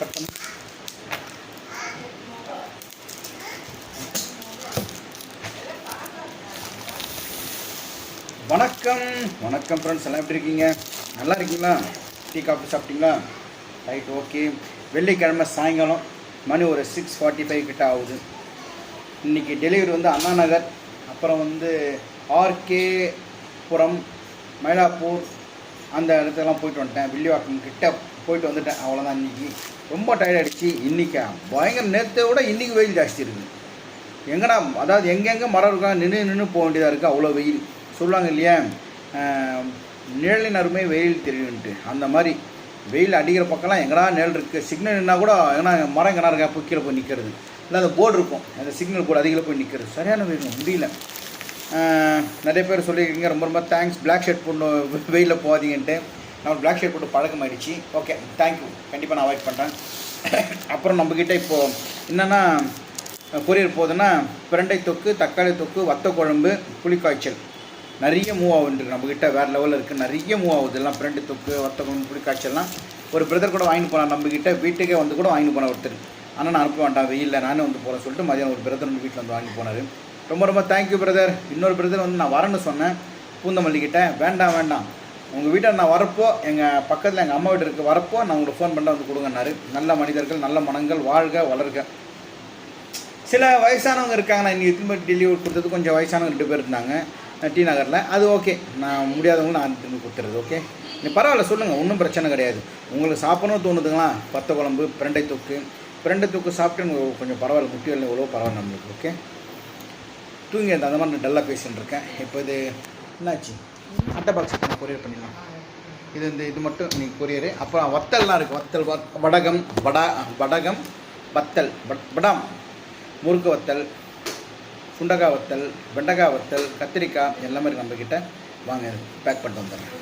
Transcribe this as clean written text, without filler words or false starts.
Cut பண்ணு. வணக்கம் வணக்கம் ஃப்ரெண்ட்ஸ், எல்லாம் எப்படி இருக்கீங்க? நல்லா இருக்கீங்களா? டீ காஃபி சாப்பிட்டீங்களா? Right, okay. வெள்ளிக்கிழமை சாயங்காலம் மணி ஒரு 6:45 கிட்ட ஆகுது. இன்றைக்கி டெலிவரி வந்து அண்ணா நகர், அப்புறம் வந்து ஆர்கே புரம், மயிலாப்பூர் அந்த இடத்துலாம் போயிட்டு வந்துட்டேன். வில்லிவாக்கம் கிட்ட போயிட்டு வந்துட்டேன். அவ்வளோதான். இன்றைக்கி ரொம்ப டயர்டாகிடுச்சு. இன்றைக்கி பயங்கர நேரத்தை விட இன்றைக்கி வெயில் ஜாஸ்தி இருக்குது. எங்கடா, அதாவது எங்கெங்கே மரம் இருக்கா நின்று போக வேண்டியதாக இருக்குது. அவ்வளோ வெயில். சொல்லுவாங்க இல்லையா, நிழலின் அருமை வெயில் தெரியுன்ட்டு. அந்த மாதிரி வெயில் அடிக்கிற பக்கம்லாம் எங்கடா நிழல் இருக்குது. சிக்னல் நின்னா கூட எங்கன்னா மரம் எங்கனா இருக்கா போய் கீழே போய் நிற்கிறது. இல்லை அந்த போர்டு இருக்கும், அந்த சிக்னல் போர்டு அதில் போய் நிற்கிறது. சரியான வெயில், முடியல. நிறைய பேர் சொல்லியிருக்கீங்க, ரொம்ப ரொம்ப தேங்க்ஸ். பிளாக் ஷர்ட் போட்டு வெயிலில் போகாதீங்கன்ட்டு. நான் பிளாக் ஷர்ட் போட்டு பழக்கமாயிடுச்சு. Okay, thank you. கண்டிப்பாக நான் அவாய்ட் பண்ணுறேன். அப்புறம் நம்மக்கிட்ட இப்போது என்னென்னா கொரியர் போகுதுன்னா, பிரண்டை தொக்கு, தக்காளி தொக்கு, வத்த குழம்பு, புளிக்காய்ச்சல் நிறைய மூவ் ஆகுதுருக்கு. நம்மக்கிட்ட வேறு லெவலில் இருக்குது. நிறைய மூவ் ஆகுது எல்லாம். பிரண்டை தொக்கு, வத்த குழம்பு, புளிக்காய்ச்சல்லாம் ஒரு பிரதர் கூட வாங்கிட்டு போனார். நம்மக்கிட்ட வீட்டுக்கே வந்து கூட வாங்கிட்டு போனார் ஒருத்தர். ஆனால் நான் அனுப்ப வேண்டாம், வெயிலில் நானே வந்து போகிறேன் சொல்லிட்டு மதியானம் ஒரு பிரதர் வந்து வீட்டில் வந்து வாங்கி போனார். ரொம்ப ரொம்ப தேங்க்யூ பிரதர். இன்னொரு பிரதர் வந்து நான் வரேன்னு சொன்னேன் பூந்தமல்லிக்கிட்ட. வேண்டாம் வேண்டாம், உங்கள் வீட்டை நான் வரப்போ, எங்கள் பக்கத்தில் எங்கள் அம்மா வீடு இருக்குது, வரப்போ நான் உங்களுக்கு ஃபோன் பண்ண வந்து கொடுங்கன்னாரு. நல்ல மனிதர்கள், நல்ல மனங்கள், வாழ்க வளர்க. சில வயசானவங்க இருக்காங்க. நான் இன்றைக்கி திரும்ப டெலிவரி கொடுத்தது கொஞ்சம் வயசானவங்க 2 பேர் இருந்தாங்க டி நகரில். அது ஓகே, நான் முடியாதவங்களும் நான் திரும்பி கொடுத்துறது. ஓகே, நீ பரவாயில்ல, சொல்லுங்கள், ஒன்றும் பிரச்சனை கிடையாது. உங்களுக்கு சாப்பிடணும்னு தோணுதுங்களா? வத்த குழம்பு, பிரண்டை தொக்கு சாப்பிட்டு கொஞ்சம் பரவாயில்ல, முட்டியில் எவ்வளோ பரவாயில்ல நம்மளுக்கு. ஓகே, தூங்கி அந்த மாதிரி நான் டல்லாக பேசின்னு இருக்கேன். இப்போ இது என்னாச்சு, அட்டை பாக்ஸ் நான் கொரியர் பண்ணிடலாம். இது மட்டும் நீங்கள் கொரியரு. அப்புறம் வத்தல்லாம் இருக்குது. வத்தல், வடகம், வத்தல், படாம், முறுக்கு வத்தல், சுண்டக்காய் வத்தல், வெண்டைக்காய் வத்தல், கத்திரிக்காய் எல்லாமே இருக்குது நம்மக்கிட்ட. வாங்க, பேக் பண்ணிட்டு வந்துடுறேன்.